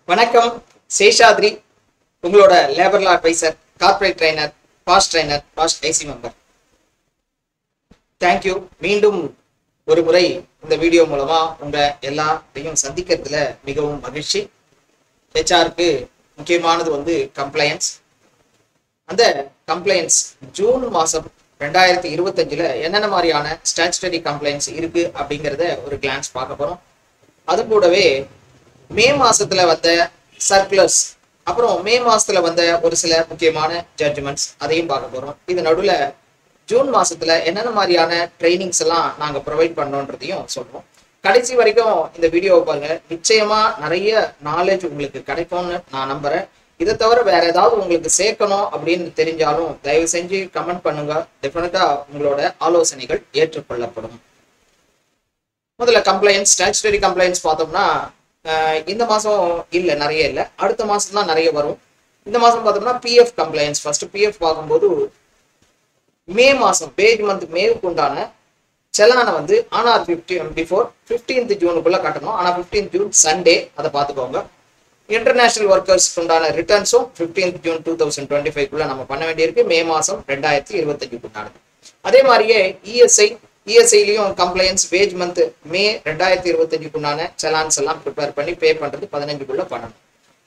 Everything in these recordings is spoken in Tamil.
வணக்கம். சேஷாத்ரி, உங்களோட labour law adviser, corporate trainer, past IC member. Thank you. மீண்டும் ஒரு முறை இந்த வீடியோ மூலமா உங்க எல்லாத்தையும் சந்திக்கிறதுல மிகவும் மகிழ்ச்சி. ஹெச்ஆருக்கு முக்கியமானது வந்து கம்ப்ளையன்ஸ். அந்த கம்ப்ளையன்ஸ் ஜூன் மாதம் 2025 என்னென்ன மாதிரியான ஸ்டாச்சுட்டரி கம்ப்ளைண்ட்ஸ் இருக்கு அப்படிங்கிறத ஒரு கிளான்ஸ் பார்க்க போறோம். அது கூடவே மே மாசத்துல வந்த சர்க்குலர்ஸ், அப்புறம் மே மாசத்துல வந்த ஒரு சில முக்கியமான ஜட்ஜ்மெண்ட்ஸ் அதையும் பார்க்க போறோம். இது நடுவில் ஜூன் மாசத்துல என்னென்ன மாதிரியான ட்ரைனிங்ஸ் எல்லாம் நாங்கள் ப்ரொவைட் பண்ணோன்றதையும் சொல்றோம். கடைசி வரைக்கும் இந்த வீடியோவை பாருங்க. நிச்சயமா நிறைய நாலேஜ் உங்களுக்கு கிடைக்கும்னு நான் நம்புறேன். இதை தவிர வேற ஏதாவது உங்களுக்கு சேர்க்கணும் அப்படின்னு தெரிஞ்சாலும் தயவு செஞ்சு கமெண்ட் பண்ணுங்க. டெஃபினட்டா உங்களோட ஆலோசனைகள் ஏற்றுக்கொள்ளப்படும். முதல்ல கம்ப்ளைண்ட்ஸ், ஸ்டாச்சுட்டரி கம்ப்ளைண்ட்ஸ் பார்த்தோம்னா இந்த மாதம் இல்லை, நிறைய இல்லை. அடுத்த மாதம் தான் நிறைய வரும். இந்த மாதம் பார்த்தோம்னா பிஎஃப் கம்ப்ளைண்ட்ஸ். ஃபர்ஸ்ட் பிஎஃப் பார்க்கும்போது மே மாதம் பேஜ் மந்த் மேவுக்கு உண்டான செலானை வந்து ஆனார் 15th ஜூனுக்குள்ள கட்டணும். ஆனால் 15th ஜூன் சண்டே, அதை பார்த்துக்கோங்க. இன்டர்நேஷனல் ஒர்க்கர்ஸ்க்கு உண்டான ரிட்டர்ன்ஸும் 15th ஜூன் 2025 நம்ம பண்ண வேண்டியிருக்கு. மே மாதம் 2025 உண்டானது. அதே மாதிரியே இஎஸ்ஐலையும் கம்ப்ளைண்ட்ஸ் பேஜ் மந்த் மே 2025 செலான்ஸ் எல்லாம் ப்ரிப்பேர் பண்ணி பே பண்றது 15 பண்ணணும்.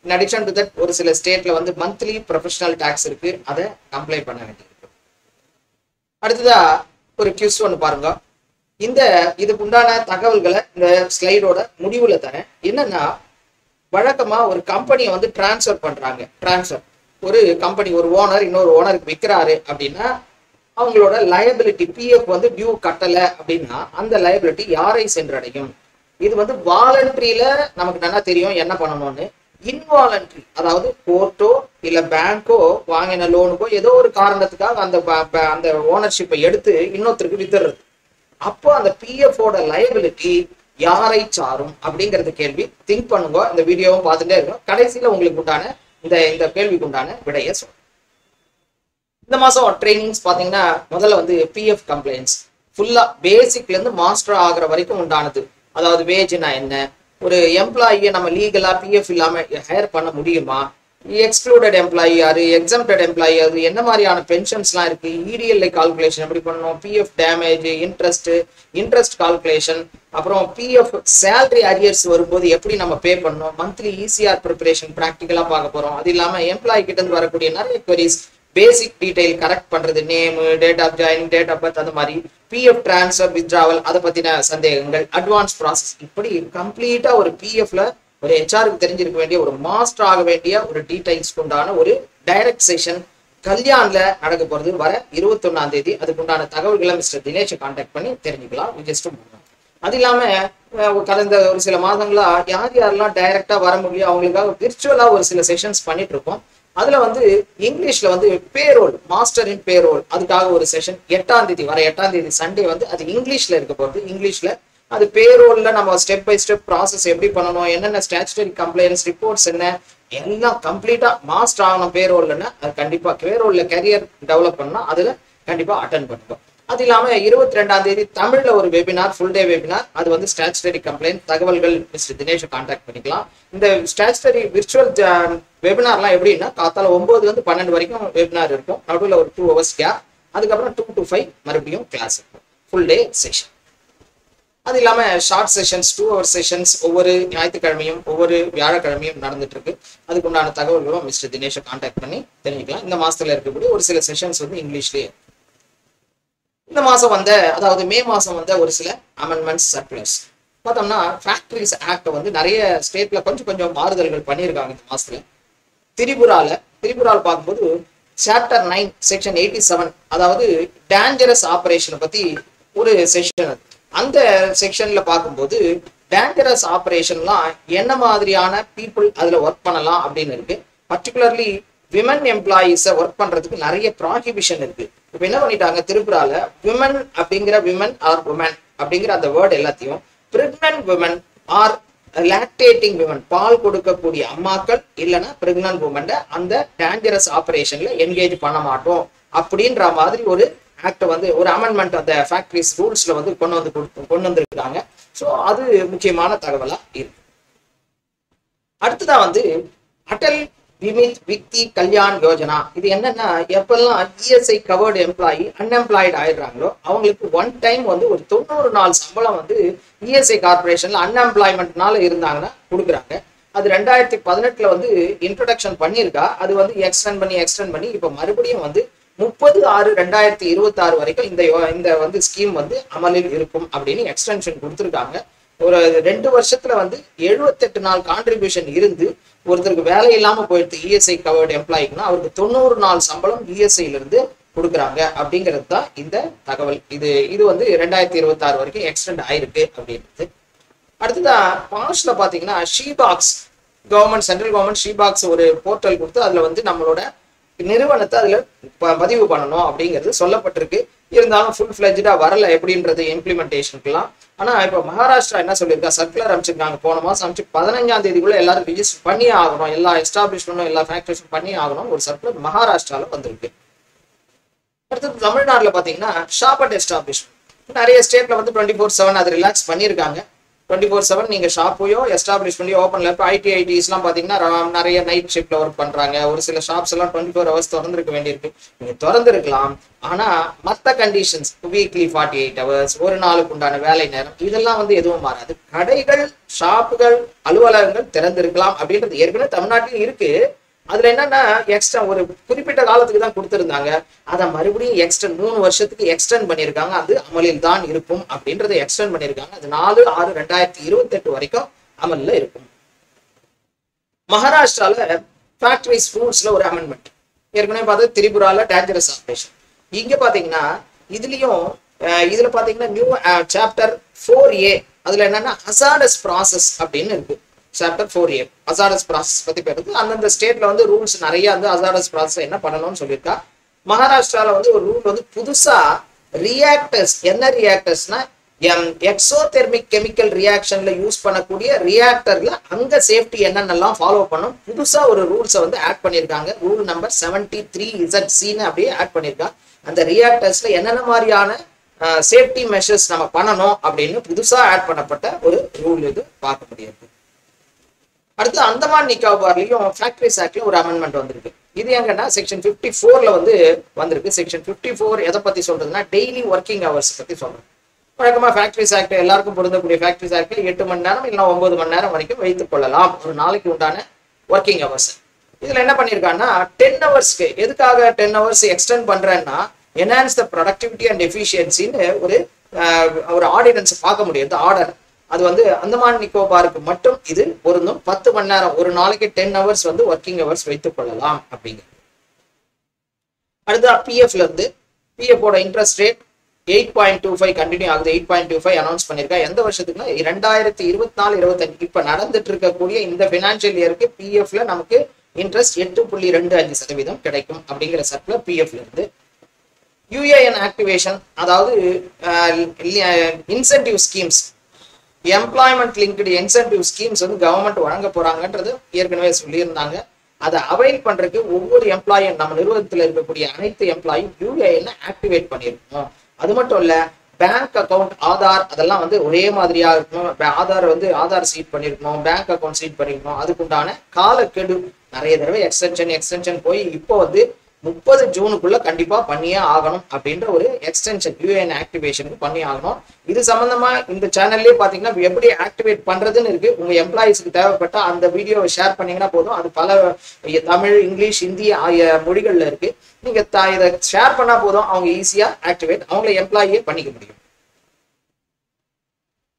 இன் அடிஷன் டு தட் ஒரு சில ஸ்டேட்ல வந்து மந்த்லி ப்ரொஃபஷனல் டாக்ஸ் இருக்கு, அதை கம்ப்ளை பண்ண வேண்டியிருக்கு. அடுத்ததா ஒரு கியூஸ் ஒன்று பாருங்க. இதுக்கு உண்டான தகவல்களை இந்த ஸ்லைடோட முடிவுல தரேன். என்னன்னா, வழக்கமா ஒரு கம்பெனியை வந்து டிரான்ஸ்ஃபர் பண்றாங்க. ஒரு கம்பெனி, ஒரு ஓனர் இன்னொரு ஓனருக்கு விற்கிறாரு அப்படின்னா அவங்களோட லயபிலிட்டி பிஎஃப் வந்து டியூ கட்டலை அப்படின்னா அந்த லயபிலிட்டி யாரை சென்றடையும்? இது வந்து வாலண்டரியில நமக்கு நல்லா தெரியும் என்ன பண்ணணும்னு. இன்வாலண்டரி, அதாவது கோர்ட்டோ இல்ல பேங்கோ வாங்கின லோனுக்கோ ஏதோ ஒரு காரணத்துக்காக அந்த ஓனர்ஷிப்பை எடுத்து இன்னொருத்தருக்கு வித்துறது. அப்போ அந்த பிஎஃபோட லயபிலிட்டி யாரை சாரும் அப்படிங்கறது கேள்வி. திங்க் பண்ணுங்க. இந்த வீடியோவும் பார்த்துட்டே இருக்கோம். கடைசியில உங்களுக்கு உண்டான இந்த கேள்விக்கு உண்டான விடைய சொல்றேன். இந்த மாசம் ட்ரைனிங்ஸ் பாத்தீங்கன்னா முதல்ல வந்து பிஎஃப் கம்ப்ளைண்ட்ஸ் ஃபுல்லா பேசிக்ல இருந்து மாஸ்டர் ஆகிற வரைக்கும் உண்டானது. அதாவது வேஜ்னா என்ன, ஒரு எம்ப்ளாயியை நம்ம லீகலா பிஎஃப் இல்லாம ஹையர் பண்ண முடியுமா, எக்ஸ்க்ளூடட் எம்ப்ளாயி யாரு, எக்ஸம்டட் எம்ப்ளாயி யாரு, என்ன மாதிரியான பென்ஷன்ஸ்லாம் இருக்கு, இடிஎல்ஐ கால்குலேஷன் எப்படி பண்ணணும், பிஎஃப் டேமேஜ், இன்ட்ரெஸ்ட் கால்குலேஷன், அப்புறம் பிஎஃப் சேலரி அரியர்ஸ் வரும்போது எப்படி நம்ம பே பண்ணணும், மந்த்லி இசிஆர் ப்ரிப்பரேஷன் ப்ராக்டிக்கலா பார்க்க போறோம். அது இல்லாம எம்ப்ளாயி கிட்ட இருந்து வரக்கூடிய நிறைய queries, பேசிக் டீடைல் கரெக்ட் பண்றது, name, date of joining, date of birth, அந்த மாதிரி பிஎஃப் டிரான்ஸ்ஃபர், வித்ட்ராவல், அதை பத்தின சந்தேகங்கள், அட்வான்ஸ் ப்ராசஸ், இப்படி கம்ப்ளீட்டா ஒரு பிஎஃப்ல ஒரு ஹெச்ஆருக்கு தெரிஞ்சிருக்க வேண்டிய, ஒரு மாஸ்டர் ஆக வேண்டிய ஒரு டீடைல்ஸ் உண்டான ஒரு டைரக்ட் செஷன் கல்யாண்ல நடக்க போறது வர 21ஆம் தேதி. அதுக்குண்டான தகவல்களை மிஸ்டர் தினேஷை கான்டாக்ட் பண்ணி தெரிஞ்சுக்கலாம். அது இல்லாம கடந்த ஒரு சில மாதங்களா யாரெல்லாம் டைரக்டா வர முடியும் அவங்களுக்காக விர்ச்சுவலா ஒரு சில செஷன்ஸ் பண்ணிட்டு இருக்கோம். அதுல வந்து இங்கிலீஷ்ல வந்து பேரோல், மாஸ்டர் இன் பேரோல், அதுக்காக ஒரு செஷன் 8ஆம் தேதி, வர 8ஆம் தேதி சண்டே வந்து அது இங்கிலீஷ்ல இருக்க போகுது. இங்கிலீஷ்ல அது பேரோல்ல நம்ம ஸ்டெப் பை ஸ்டெப் ப்ராசஸ் எப்படி பண்ணணும், என்னென்ன ஸ்டாச்சுட்டரி கம்ப்ளைண்ட்ஸ் ரிப்போர்ட்ஸ் என்ன, எல்லாம் கம்ப்ளீட்டா மாஸ்டர் ஆகணும் பேரோல்னா அது கண்டிப்பா பேரோல்ல கரியர் டெவலப் பண்ணா அதுல கண்டிப்பா அட்டன் பண்ணுவோம். அது இல்லாம 22ஆம் தேதி தமிழ்ல ஒரு வெபினார், ஃபுல் டே வெபினார். அது வந்து ஸ்டாச்சுட்டரி கம்ப்ளைண்ட் தகவல்கள் மிஸ்டர் தினேஷை கான்டாக்ட் பண்ணிக்கலாம். இந்த ஸ்டாச்சுட்டரி விர்ச்சுவல் வெபினார்லாம் எப்படின்னா காத்தால 9 to 12 வரைக்கும் வெபினார் இருக்கும். நடுவில் ஒரு 2 hours கேப். அதுக்கப்புறம் 2 to 5 மறுபடியும் கிளாஸ் இருக்கும். Full day session. அது இல்லாம ஷார்ட் செஷன்ஸ், 2 hour செஷன்ஸ் ஒவ்வொரு ஞாயிற்றுக்கிழமையும் ஒவ்வொரு வியாழக்கிழமையும் நடந்துட்டு இருக்கு. அதுக்கு உண்டான தகவல்களும் மிஸ்டர் தினேஷை கான்டாக்ட் பண்ணி தெரிஞ்சுக்கலாம். இந்த மாசத்துல இருக்கக்கூடிய ஒரு சில செஷன்ஸ் வந்து இங்கிலீஷ்லயே. இந்த மாசம் அதாவது மே மாசம் ஒரு சில அமெண்ட்மெண்ட்ஸ், சர்க்குலர்ஸ் பார்த்தோம்னா ஃபேக்டரிஸ் ஆக்ட் வந்து நிறைய ஸ்டேட்ல கொஞ்சம் மாறுதல்கள் பண்ணியிருக்காங்க இந்த மாசத்துல. திரிபுரால பார்க்கும்போது சாப்டர் 9 செக்ஷன் 87, அதாவது டேஞ்சரஸ் ஆபரேஷனை பத்தி ஒரு செக்ஷன். அந்த செக்ஷன்ல பார்க்கும்போது டேஞ்சரஸ் ஆபரேஷன்லாம் என்ன மாதிரியான பீப்புள் அதுல ஒர்க் பண்ணலாம் அப்படின்னு இருக்கு. பர்டிகுலர்லி விமன் எம்ப்ளாயிஸை ஒர்க் பண்றதுக்கு நிறைய ப்ராஹிபிஷன் இருக்கு. இப்ப என்ன பண்ணிட்டாங்க திரிபுரால, விமன் அப்படிங்கிற விமன் ஆர் உமன் அப்படிங்கிற அந்த வேர்டு எல்லாத்தையும் pregnant women or lactating women, பால் கொடுக்கக்கூடிய அம்மாக்கள் இல்லைன்னா பிரெக்னன்ட் விமன் அந்த டேஞ்சரஸ் ஆபரேஷன்ல என்கேஜ் பண்ண மாட்டோம் அப்படின்ற மாதிரி ஒரு ஆக்ட் வந்து ஒரு அமெண்ட்மெண்ட் அந்த ஃபேக்டரிஸ் ரூல்ஸ்ல வந்து கொண்டு வந்திருக்காங்க. ஸோ அது முக்கியமான தகவலா இருக்கு. அடுத்ததா வந்து அடல் விமித் விக்தி கல்யாண் யோஜனா. இது என்னன்னா, எப்பெல்லாம் இஎஸ்ஐ கவர்டு எம்ப்ளாயி அன்எம்ப்ளாய்டு ஆயிடுறாங்களோ அவங்களுக்கு ஒன் டைம் வந்து ஒரு 90 நாள் சம்பளம் வந்து இஎஸ்ஐ கார்பரேஷன்ல அன்எம்ப்ளாய்மெண்ட்னால இருந்தாங்கன்னா கொடுக்குறாங்க. அது 2018 வந்து இன்ட்ரோடக்ஷன் பண்ணியிருக்கா. அது வந்து எக்ஸ்டெண்ட் பண்ணி இப்போ மறுபடியும் வந்து 30/6/2026 வரைக்கும் இந்த வந்து ஸ்கீம் வந்து அமலில் இருக்கும் அப்படின்னு எக்ஸ்டென்ஷன் கொடுத்துருக்காங்க. ஒரு 2 வருஷத்துல வந்து 78 நாள் கான்ட்ரிபியூஷன் இருந்து ஒருத்தருக்கு வேலை இல்லாம போயிடுது இஎஸ்ஐ கவர்டு எம்ப்ளாய்க்குன்னா அவருக்கு 90 நாள் சம்பளம் இஎஸ்ஐல இருந்து கொடுக்குறாங்க அப்படிங்கிறது தான் இந்த தகவல். இது வந்து 2026 வரைக்கும் எக்ஸ்டெண்ட் ஆயிருக்கு அப்படின்றது. அடுத்ததான் பாஸ்ட்ல பாத்தீங்கன்னா ஷீபாக்ஸ் கவர்மெண்ட், சென்ட்ரல் கவர்மெண்ட் ஷீபாக்ஸ் ஒரு போர்ட்டல் கொடுத்து அதுல வந்து நம்மளோட நிறுவனத்தை அதுல பதிவு பண்ணணும் அப்படிங்கிறது சொல்லப்பட்டிருக்கு. இருந்தாலும் ஃபுல் ஃபிளெஜ்டா வரல எப்படின்றது இம்ப்ளிமெண்டேஷனுக்குலாம். ஆனா இப்ப மகாராஷ்டிரா என்ன சொல்லியிருக்கா, சர்க்குலர் அமைச்சிருக்காங்க. போன மாசம் அமைச்சு 15ஆம் தேதிக்குள்ள எல்லாரும் ரிஜிஸ்டர் பண்ணி ஆகணும், எல்லா எஸ்டாப்ளிஷ்மெண்ட்டும் எல்லா ஃபேக்டரிஸும் பண்ணி ஆகணும் ஒரு சர்க்குலர் மகாராஷ்டிரால வந்திருக்கு. அடுத்தது தமிழ்நாட்டில் பார்த்தீங்கன்னா ஷாப் அண்ட் எஸ்டாப்ளிஷ்மெண்ட் நிறைய ஸ்டேட்ல வந்து 24/7 அது ரிலாக்ஸ் பண்ணியிருக்காங்க. 24/7 நீங்க ஷாப்பையோ எஸ்டாப்ளிஷ்மெண்ட்டையோ ஓப்பன்ல இப்போ ஐடிஐடிஸ்லாம் பார்த்தீங்கன்னா நிறைய நைட் ஷிஃப்ட்ல ஒர்க் பண்றாங்க. ஒரு சில ஷாப்ஸ் எல்லாம் 24 hours திறந்துருக்க வேண்டியிருக்கு. நீங்க திறந்துருக்கலாம், ஆனா மற்ற கண்டிஷன்ஸ் வீக்லி 48 hours, ஒரு நாளுக்கு உண்டான வேலை நேரம் இதெல்லாம் வந்து எதுவும் மாறாது. கடைகள், ஷாப்புகள், அலுவலகங்கள் திறந்திருக்கலாம் அப்படின்றது ஏற்கனவே தமிழ்நாட்டிலும் இருக்கு. அதுல என்னன்னா எக்ஸ்ட்ரா ஒரு குறிப்பிட்ட காலத்துக்கு தான் கொடுத்திருந்தாங்க. அதை மறுபடியும் 3 வருஷத்துக்கு எக்ஸ்டெண்ட் பண்ணியிருக்காங்க. அது அமலில் தான் இருக்கும் அப்படின்றத எக்ஸ்டெண்ட் பண்ணியிருக்காங்க. அது 4/6/2028 வரைக்கும் அமல்ல இருக்கும். மகாராஷ்டிரால ஃபேக்டரிஸ் ஃப்ரூட்ஸ்ல ஒரு அமெண்ட்மெண்ட் ஏற்கனவே பார்த்தா திரிபுரால டேஞ்சரஸ் ஆப்ரேஷன். இங்க பாத்தீங்கன்னா இதுல பாத்தீங்கன்னா நியூ சாப்டர் 4A அதுல என்னன்னா ஹசார்டஸ் ப்ராசஸ் அப்படின்னு இருக்கு. சாப்டர் 4A ஹசார்டஸ் ப்ராசஸ் பத்தி பேருக்கு அந்தந்த ஸ்டேட்ல வந்து ரூல்ஸ் நிறைய வந்து ஹசார்டஸ் ப்ராசஸ் என்ன பண்ணணும்னு சொல்லியிருக்கா. மகாராஷ்டிரால வந்து ஒரு ரூல் வந்து புதுசா ரியாக்டர்ஸ், என்ன ரியாக்டர்ஸ்னா எக்ஸோதெர்மிக் கெமிக்கல் ரியாக்ஷன்ல யூஸ் பண்ணக்கூடிய ரியாக்டர்ல அங்க சேஃப்டி என்னென்னலாம் ஃபாலோ பண்ணும் புதுசா ஒரு ரூல்ஸை வந்து ஆட் பண்ணியிருக்காங்க. ரூல் நம்பர் 73ZC அப்படியே ஆட் பண்ணியிருக்காங்க. அந்த ரியாக்டர்ஸ்ல என்னென்ன மாதிரியான சேஃப்டி மெஷர்ஸ் நம்ம பண்ணணும் அப்படின்னு புதுசா ஆட் பண்ணப்பட்ட ஒரு ரூல் இது பார்க்க முடியாது. அடுத்து அந்தமான் நிக்கோபார்லயும் ஃபேக்டரிஸ் ஆக்ட்ல ஒரு அமெண்ட்மெண்ட் வந்திருக்கு. இது எங்கன்னா செக்ஷன் 54ல வந்து வந்திருக்கு. செக்ஷன் 54 எதை பத்தி சொல்றதுன்னா டெய்லி ஒர்க்கிங் ஹவர்ஸ் பத்தி சொல்றோம். வழக்கமா ஃபேக்டரிஸ் ஆக்ட் எல்லாருக்கும் பொருந்தக்கூடிய ஃபேக்டரிஸ் ஆக்ட்ல 8 மணி நேரம் இல்லை 9 மணி நேரம் வரைக்கும் வைத்துக் கொள்ளலாம் ஒரு நாளைக்கு உண்டான ஒர்க்கிங் ஹவர்ஸ். இதுல என்ன பண்ணிருக்காங்கன்னா 10 ஹவர்ஸ்க்கு எதுக்காக 10 ஹவர்ஸ் எக்ஸ்டெண்ட் பண்றேன்னா என்ஹான்ஸ் த ப்ரொடக்டிவிட்டி அண்ட் எஃபிஷியன்சின்னு ஒரு ஆர்டினன்ஸ் பார்க்க முடியாது. ஆர்டர் அது வந்து அந்தமான் நிக்கோபாருக்கு மட்டும் இது பொருந்தும். 10 மணி நேரம் ஒரு நாளைக்கு 10 ஹவர்ஸ் வந்து ஒர்க்கிங் ஹவர்ஸ் வைத்துக் கொள்ளலாம் அப்படிங்கிறது. அடுத்து பிஎஃப்ல இருந்து பிஎஃபோட இன்ட்ரெஸ்ட் ரேட் 8.25 கண்டினியூ ஆகுது. 8.25 அனௌன்ஸ் பண்ணிருக்கா. எந்த வருஷத்துக்குன்னா 2024-25 இப்ப நடந்துட்டு இருக்கக்கூடிய இந்த பினான்சியல் இயருக்கு பிஎஃப்ல நமக்கு இன்ட்ரெஸ்ட் 8.25% கிடைக்கும் அப்படிங்கிற சர்க்குலர் பிஎஃப்ல இருந்து. யூஏஎன் ஆக்டிவேஷன் அதாவது incentive schemes, employment linked incentive schemes வந்து கவர்மெண்ட் வழங்க போறாங்கன்றது ஏற்கனவே சொல்லியிருந்தாங்க. அதை அவைல் பண்றதுக்கு ஒவ்வொரு எம்ப்ளாயும் நம்ம நிறுவனத்தில் இருக்கக்கூடிய அனைத்து எம்ப்ளாயும் யூஏஎன் ஆக்டிவேட் பண்ணியிருக்கணும். அது மட்டும் இல்ல பேங்க் அக்கௌண்ட், ஆதார் அதெல்லாம் வந்து ஒரே மாதிரியா இருக்கணும். ஆதார் வந்து ஆதார் சீட் பண்ணிருக்கணும், பேங்க் அக்கௌண்ட் சீட் பண்ணிருக்கணும். அதுக்குண்டான காலக்கெடு நிறைய தடவை எக்ஸ்டென்ஷன் போய் இப்போ வந்து 30 ஜூனுக்குள்ள கண்டிப்பா பண்ணியே ஆகணும் அப்படின்ற ஒரு எக்ஸ்டென்ஷன் யூஏஎன் ஆக்டிவேஷனுக்கு பண்ணி ஆகணும். இது சம்பந்தமா இந்த சேனல்லே பாத்தீங்கன்னா எப்படி ஆக்டிவேட் பண்றதுன்னு இருக்கு. உங்க எம்ப்ளாயிஸ்க்கு தேவைப்பட்டா அந்த வீடியோவை ஷேர் பண்ணீங்கன்னா போதும். அது பல தமிழ், இங்கிலீஷ், ஹிந்தி ஆகிய மொழிகள்ல இருக்கு. நீங்க இதை ஷேர் பண்ணா போதும், அவங்க ஈஸியா ஆக்டிவேட் அவங்களை எம்ப்ளாயியே பண்ணிக்க முடியும்.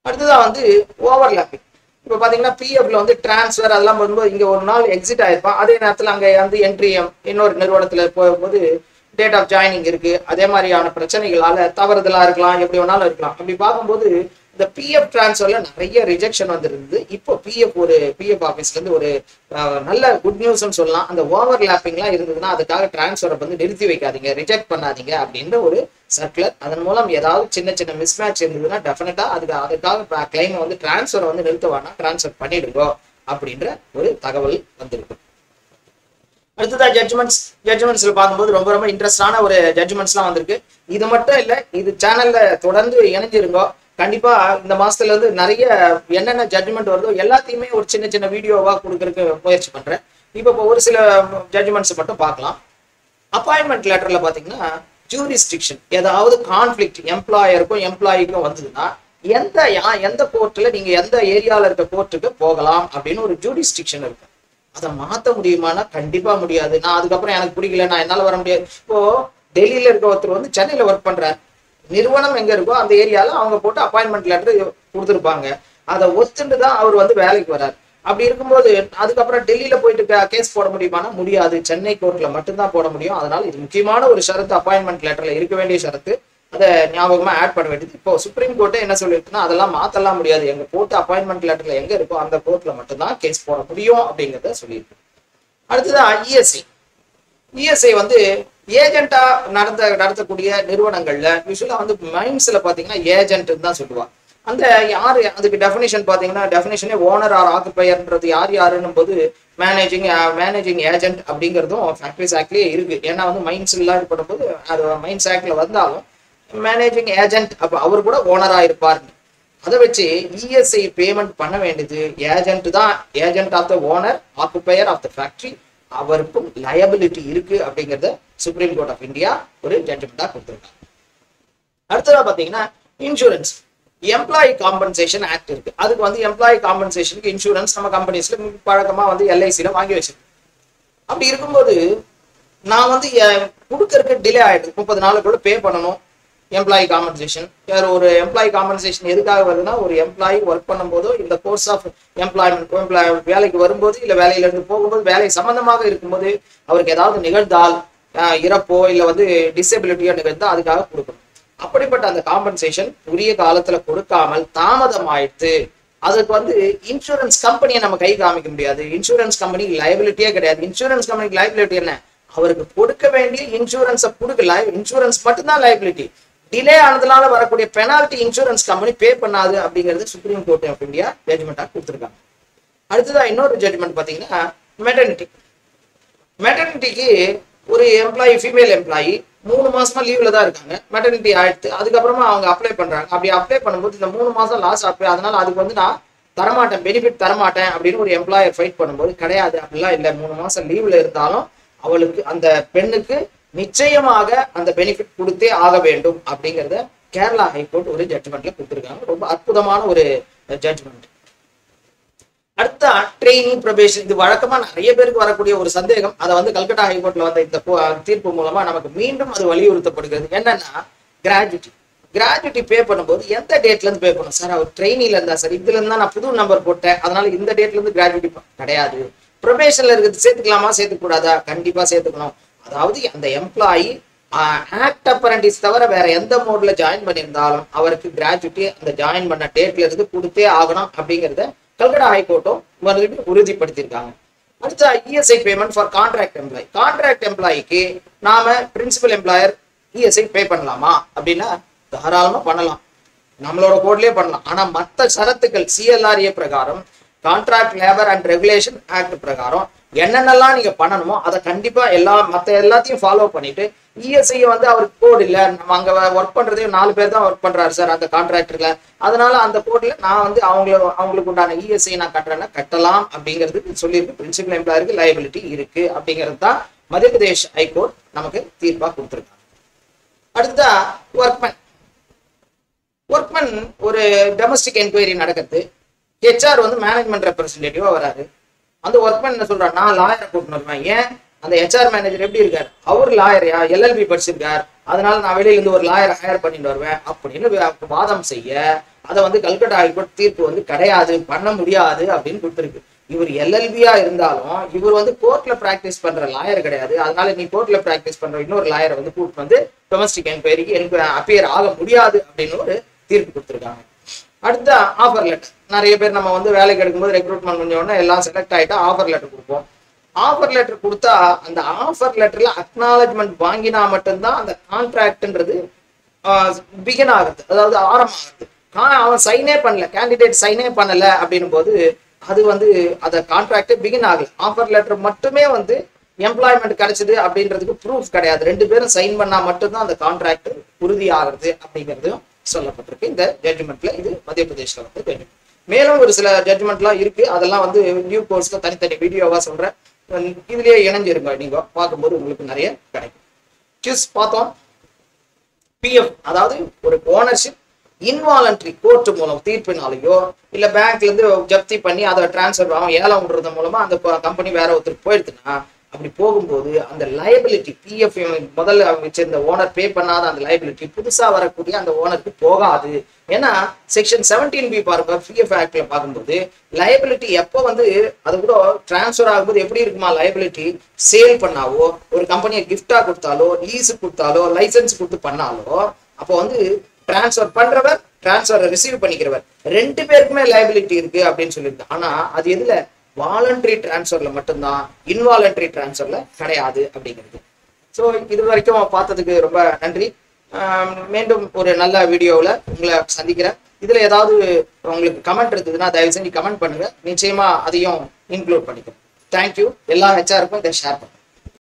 அடுத்ததான் வந்து ஓவர்லாப்பிங். இப்போ பாத்தீங்கன்னா பிஎஃப்ல வந்து டிரான்ஸ்ஃபர் அதெல்லாம் வரும்போது இங்க ஒரு நாள் எக்ஸிட் ஆயிருப்பான். அதே நேரத்தில் அங்க வந்து என்ட்ரி இன்னொரு நிறுவனத்துல போகும்போது டேட் ஆஃப் ஜாயினிங் இருக்கு. அதே மாதிரியான பிரச்சனைகளால தவறுதலா இருக்கலாம், எப்படி வேணாலும் இருக்கலாம். அப்படி பார்க்கும்போது இந்த பிஎஃப் டிரான்ஸ்ஃபர்ல நிறைய ரிஜெக்ஷன் வந்துருந்தது. இப்போ பிஎஃப் ஆஃபீஸ்ல இருந்து ஒரு நல்ல குட் நியூஸ்ன்னு சொல்லலாம். அந்த ஓவர்லாப்பிங்லாம் இருந்ததுன்னா அதுக்காக டிரான்ஸ்ஃபரை வந்து நிறுத்தி வைக்காதீங்க, ரிஜெக்ட் பண்ணாதீங்க அப்படின்ற ஒரு சர்க்குலர். அதன் மூலம் ஏதாவது சின்ன சின்ன மிஸ்மேட்ச் இருந்ததுன்னா டெஃபினட்டா அதுக்காக கிளைமை வந்து டிரான்ஸ்ஃபரை வந்து நிறுத்துவானா டிரான்ஸ்ஃபர் பண்ணிடுங்க அப்படின்ற ஒரு தகவல் வந்திருக்கு. அடுத்ததா ஜட்ஜ்மெண்ட்ஸ்ல பார்க்கும்போது ரொம்ப ரொம்ப இன்ட்ரெஸ்டான ஒரு ஜட்ஜ்மெண்ட்ஸ்லாம் வந்திருக்கு. இது மட்டும் இல்லை, இது சேனல்ல தொடர்ந்து இணைஞ்சிருங்கோ. கண்டிப்பா இந்த மாசத்துல இருந்து நிறைய என்னென்ன ஜட்ஜ்மெண்ட் வருதோ எல்லாத்தையுமே ஒரு சின்ன சின்ன வீடியோவா கொடுக்கறதுக்கு முயற்சி பண்றேன். இப்போ ஒரு சில ஜட்ஜ்மெண்ட்ஸ் மட்டும் பார்க்கலாம். அப்பாயின்மெண்ட் லெட்டர்ல பாத்தீங்கன்னா ஜூரிஸ்டிக்ஷன், ஏதாவது கான்ஃபிளிக்ட் எம்ப்ளாயருக்கும் எம்ப்ளாயிக்கும் வந்ததுன்னா எந்த கோர்ட்ல நீங்க எந்த ஏரியால இருக்க கோர்ட்டுக்கு போகலாம் அப்படின்னு ஒரு ஜூரிஸ்டிக்ஷன் இருக்கு. அதை மாத்த முடியுமானா கண்டிப்பா முடியாது. நான் அதுக்கப்புறம் எனக்கு பிடிக்கல, நான் என்னால வர முடியாது. இப்போ டெல்லியில இருக்க ஒருத்தர் வந்து சென்னையில ஒர்க் பண்றாரு, நிறுவனம் எங்க இருக்கோ அந்த ஏரியால அவங்க போட்டு அப்பாயின்மெண்ட் லெட்டர் கொடுத்துருப்பாங்க. அதை ஒத்துட்டு தான் அவர் வந்து வேலைக்கு வர்றாரு. அப்படி இருக்கும்போது அதுக்கப்புறம் டெல்லியில போயிட்டு கேஸ் போட முடியுமானா முடியாது. சென்னை கோர்ட்ல மட்டும்தான் போட முடியும். அதனால இது முக்கியமான ஒரு ஷரத்து, அப்பாயின்மெண்ட் லெட்டர்ல இருக்க வேண்டிய ஷரத்து. அதை ஞாபகமா ஆட் பண்ண வேண்டியது. இப்போ சுப்ரீம் கோர்ட்டே என்ன சொல்லிருக்குன்னா அதெல்லாம் மாத்தலாம் முடியாது, எங்க கோர்ட் அப்பாயின்மெண்ட் லெட்டர்ல எங்க இருக்கோ அந்த கோர்ட்ல மட்டும்தான் கேஸ் போட முடியும் அப்படிங்கிறத சொல்லியிருக்கு. அடுத்ததான் இஎஸ்ஐ வந்து ஏஜென்ட்டா நடத்தக்கூடிய நிறுவனங்கள்ல யூஸ்வலா வந்து மைன்ஸ்ல பாத்தீங்கன்னா ஏஜென்ட் தான் சொல்லுவாங்க. அந்த யாரு அதுக்கு டெஃபினேஷன் பாத்தீங்கன்னா டெஃபினேஷனே ஓனர் ஆர் ஆக்குபையர்ன்றது யாருன்னும் போது மேனேஜிங் ஏஜென்ட் அப்படிங்கிறதும் ஃபேக்டரிஸ் ஆக்ட்லயே இருக்கு. ஏன்னா வந்து மைன்ஸ் எல்லாம் இது பண்ணும்போது அது மைன்ஸ் ஆக்ட்ல வந்தாலும் மேனேஜிங் ஏஜென்ட் அப்ப அவர் கூட ஓனரா இருப்பார். அதை வச்சு இஎஸ்ஐ பேமெண்ட் பண்ண வேண்டியது ஏஜென்ட் தான். Agent of the owner, occupier of the factory, அவருக்கும் லயபிலிட்டி இருக்கு அப்படிங்கிறத சுப்ரீம் கோர்ட் ஆஃப் இந்தியா ஒரு ஜட்ஜ்மெண்டா கொடுத்துருக்காங்க. அடுத்ததா பாத்தீங்கன்னா இன்சூரன்ஸ், எம்ப்ளாயி காம்பன்சேஷன் ஆக்ட் இருக்கு. அதுக்கு வந்து எம்ப்ளாயி காம்பன்சேஷனுக்கு இன்சூரன்ஸ் நம்ம கம்பெனிஸ்ல பழக்கமா வந்து எல்ஐசில வாங்கி வச்சிருக்கோம். அப்படி இருக்கும்போது நான் வந்து கொடுக்கறதுக்கு டிலே ஆயிடுது, 30 நாளுக்குள்ள பே பண்ணணும் எம்ப்ளாயி காம்பன்சேஷன். ஒரு எம்ப்ளாயி காம்பன்சேஷன் எதுக்காக வருதுன்னா ஒரு எம்ப்ளாயி ஒர்க் பண்ணும்போதோ இந்த கோர்ஸ் ஆஃப் எம்ப்ளாய்மெண்ட் வேலைக்கு வரும்போது இல்ல வேலையில இருந்து போகும்போது வேலை சம்பந்தமாக இருக்கும்போது அவருக்கு ஏதாவது நிகழ்ந்தால், இறப்போ இல்ல வந்து டிசபிலிட்டியோ நிகழ்ந்தால் அதுக்காக கொடுக்கணும். அப்படிப்பட்ட அந்த காம்பன்சேஷன் உரிய காலத்துல கொடுக்காமல் தாமதம் ஆயிடுத்து, அதுக்கு வந்து இன்சூரன்ஸ் கம்பெனியை நம்ம கை காமிக்க முடியாது. இன்சூரன்ஸ் கம்பெனிக்கு லைபிலிட்டியே கிடையாது. இன்சூரன்ஸ் கம்பெனிக்கு லைபிலிட்டி என்ன, அவருக்கு கொடுக்க வேண்டிய இன்சூரன்ஸை கொடுக்கல, இன்சூரன்ஸ் மட்டும்தான் லைபிலிட்டி. டிலே ஆனதுனால வரக்கூடிய பெனால்டி இன்சூரன்ஸ் கம்பெனி பே பண்ணாது அப்படிங்கிறது சுப்ரீம் கோர்ட் ஆஃப் இந்தியா ஜட்ஜ்மெண்டா கொடுத்துருக்காங்க. அடுத்ததான் இன்னொரு ஜட்ஜ்மெண்ட் பாத்தீங்கன்னா மெட்டர்னிட்டிக்கு ஒரு எம்ப்ளாயி, ஃபீமேல் எம்ப்ளாயி 3 மாசமா லீவ்ல தான் இருக்காங்க. மெட்டர்னிட்டி ஆயிடுத்து, அதுக்கப்புறமா அவங்க அப்ளை பண்றாங்க. அப்படி அப்ளை பண்ணும்போது இந்த 3 மாசம் லாஸ் ஆப்பு, அதனால அதுக்கு வந்து நான் தரமாட்டேன், பெனிஃபிட் தரமாட்டேன் அப்படின்னு ஒரு எம்ப்ளாயர் ஃபைட் பண்ணும்போது கிடையாது, அப்படிலாம் இல்லை. 3 மாசம் லீவ்ல இருந்தாலும் அவளுக்கு அந்த பெண்ணுக்கு நிச்சயமாக அந்த பெனிஃபிட் கொடுத்தே ஆக வேண்டும் அப்படிங்கிறத கேரளா ஹைகோர்ட் ஒரு ஜட்ஜ்மெண்ட்ல கொடுத்துருக்காங்க. ரொம்ப அற்புதமான ஒரு ஜட்ஜ்மெண்ட். அடுத்த ட்ரெயினிங் ப்ரொபேஷன், இது வழக்கமா நிறைய பேருக்கு வரக்கூடிய ஒரு சந்தேகம். அதை வந்து கல்கட்டா ஹைகோர்ட்ல வந்த இந்த தீர்ப்பு மூலமா நமக்கு மீண்டும் அது வலியுறுத்தப்படுகிறது. என்னன்னா கிராஜுவிட்டி பே பண்ணும்போது எந்த டேட்ல இருந்து பே பண்ணும் சார்? அவர் ட்ரெயினில இருந்தா சார், இதுல இருந்தா நான் புது நம்பர் போட்டேன், அதனால இந்த டேட்ல இருந்து கிராஜுவிட்டி கிடையாது. ப்ரொபேஷன்ல இருக்கிறது சேர்த்துக்கலாமா, சேர்த்துக்கூடாதா? கண்டிப்பா சேர்த்துக்கணும். அதாவது அந்த எம்ப்ளாயி ஆக்ட் அப்ரண்டிஸ் தவிர வேற எந்த மோட்ல ஜாயின் பண்ணியிருந்தாலும் அவருக்கு கிராஜுவிட்டி அந்த ஜாயின் பண்ண டேட்ல இருந்து கொடுத்தே ஆகணும் அப்படிங்கிறத கல்கட்டா ஹைகோர்ட்டும் மறுபடியும் உறுதிப்படுத்தியிருக்காங்க. அடுத்த ESI payment for contract employee. Contract எம்ப்ளாயிக்கு நாம பிரின்சிபல் எம்ப்ளாயர் இஎஸ்ஐ பே பண்ணலாமா அப்படின்னா தாராளமா பண்ணலாம், நம்மளோட கோட்லயே பண்ணலாம். ஆனா மற்ற சரத்துக்கள் சிஎல்ஆர்ஏ பிரகாரம், contract labour and regulation act பிரகாரம் என்னென்னலாம் நீங்க பண்ணணுமோ அதை கண்டிப்பா எல்லாத்தையும் ஃபாலோ பண்ணிட்டு இஎஸ்ஐ வந்து அவருக்கு கோட் இல்லை, நம்ம அங்க ஒர்க் பண்றதே 4 பேர் தான் ஒர்க் பண்றாரு சார் அந்த கான்ட்ராக்டர்ல, அதனால அந்த கோட்ல நான் வந்து அவங்களுக்கு உண்டான இஎஸ்ஐ நான் கட்டுறேன்னா கட்டலாம் அப்படிங்கிறது சொல்லியிருக்கு. பிரின்சிபல் எம்ப்ளாயருக்கு லைபிலிட்டி இருக்கு அப்படிங்கிறது தான் மத்திய பிரதேஷ் ஹைகோர்ட் நமக்கு தீர்ப்பா கொடுத்துருக்காங்க. அடுத்ததா ஒர்க்மேன் ஒரு டொமஸ்டிக் என்கொயரி நடக்குது. ஹெச்ஆர் வந்து மேனேஜ்மெண்ட் ரெப்ரஸன்டேட்டிவா வராரு. அந்த ஒர்க்மேன் என்ன சொல்றாரு, நான் லாயரை கூட்டின்னு வருவேன். ஏன், அந்த ஹெச்ஆர் மேனேஜர் எப்படி இருக்காரு, அவர் லாயரையா, எல்எல்பி படிச்சிருக்கார், அதனால நான் வெளியில இருந்து ஒரு லாயரை ஹையர் பண்ணிட்டு வருவேன் அப்படின்னு வாதம் செய்ய அதை வந்து கல்கட்டா ஹைகோர்ட் தீர்ப்பு வந்து கிடையாது, பண்ண முடியாது அப்படின்னு கொடுத்துருக்கு. இவர் எல்எல்பியா இருந்தாலும் இவர் வந்து கோர்ட்ல பிராக்டிஸ் பண்ற லாயர் கிடையாது. அதனால நீ கோர்ட்ல பிராக்டிஸ் பண்ற இன்னொரு லாயரை வந்து கூப்பிட்டு வந்து டொமஸ்டிக் என்கொயரிக்கு அப்பியர் ஆக முடியாது அப்படின்னு ஒரு தீர்ப்பு கொடுத்துருக்காங்க. அடுத்த ஆஃபர் லெட்டர். நிறைய பேர் நம்ம வந்து வேலைக்கு எடுக்கும்போது ரெக்ரூட்மெண்ட் முடிஞ்சோடனே எல்லாம் செலக்ட் ஆகிட்டா ஆஃபர் லெட்டர் கொடுப்போம். ஆஃபர் லெட்டர் கொடுத்தா அந்த ஆஃபர் லெட்டர்ல அக்னாலஜ்மெண்ட் வாங்கினா மட்டும்தான் அந்த கான்ட்ராக்ட்ன்றது பிகின் ஆகுது, அதாவது ஆரம்பமாகுது. அவன் சைனே பண்ணல, கேண்டிடேட் சைனே பண்ணல அப்படின்னும் போது அது வந்து அந்த கான்ட்ராக்டே பிகின் ஆகல. ஆஃபர் லெட்டர் மட்டுமே வந்து எம்ப்ளாய்மெண்ட் கிடைச்சது அப்படின்றதுக்கு ப்ரூஃப் கிடையாது. 2 பேரும் சைன் பண்ணா மட்டும்தான் அந்த கான்ட்ராக்ட் உறுதி ஆகுறது அப்படிங்கிறதையும் சொல்லப்பட்டிருக்கு இந்த ஜட்ஜ்மெண்ட்ல. இது மத்திய பிரதேஷ்ல வந்து ஜட்ஜ்மெண்ட். மேலும் ஒரு சில ஜட்ஜ்மெண்ட்லாம் இருக்கு, அதெல்லாம் வந்து நியூ கோர்ஸ்ல தனித்தனி வீடியோவா சொல்றேன். இதுலயே இணைஞ்சிருங்க, நீங்க பார்க்கும்போது உங்களுக்கு நிறைய கிடைக்கும். சூஸ் பார்த்தோம். பிஎஃப் அதாவது ஒரு ஓனர்ஷிப் இன்வாலன்ட்ரி கோர்ட் மூலம் தீர்ப்பினாலேயோ இல்ல பேங்க்ல இருந்து ஜப்தி பண்ணி அதை டிரான்ஸ்ஃபர் ஆகும் ஏலம் விடுறது மூலமா அந்த கம்பெனி வேற ஒருத்தருக்கு போயிடுதுன்னா, அப்படி போகும்போது அந்த லைபிலிட்டி பிஎஃப் முதல்ல வச்சிருந்த ஓனர் பே பண்ணாத அந்த லைபிலிட்டி புதுசா வரக்கூடிய அந்த ஓனருக்கு போகாது. ஏன்னா செக்ஷன் 17B பாருங்க பிஎஃப் ஆக்ட்ல பார்க்கும்போது லைபிலிட்டி எப்போ வந்து அது கூட டிரான்ஸ்ஃபர் ஆகும்போது எப்படி இருக்குமா, லைபிலிட்டி சேல் பண்ணாவோ ஒரு கம்பெனியை கிஃப்டா கொடுத்தாலோ லீஸு கொடுத்தாலோ லைசன்ஸ் கொடுத்து பண்ணாலோ அப்போ வந்து டிரான்ஸ்ஃபர் பண்றவர் டிரான்ஸ்ஃபரை ரிசீவ் பண்ணிக்கிறவர் ரெண்டு பேருக்குமே லைபிலிட்டி இருக்கு அப்படின்னு சொல்லியிருக்கு. ஆனா அது எதுல, வாலண்டரி டிரான்ஸ்ஃபர்ல மட்டும்தான், இன்வாலண்டரி டிரான்ஸ்ஃபர்ல கிடையாது அப்படிங்கிறது. ஸோ இது வரைக்கும் பார்த்ததுக்கு ரொம்ப நன்றி. மீண்டும் ஒரு நல்ல வீடியோவில் உங்களை சந்திக்கிறேன். இதுல ஏதாவது உங்களுக்கு கமெண்ட் இருந்ததுன்னா தயவு செஞ்சு கமெண்ட் பண்ணுங்க, நிச்சயமா அதையும் இன்க்ளூட் பண்ணிக்கிறேன். தேங்க்யூ. எல்லா ஹெச்ஆருக்கும் இதை ஷேர் பண்ணுங்க.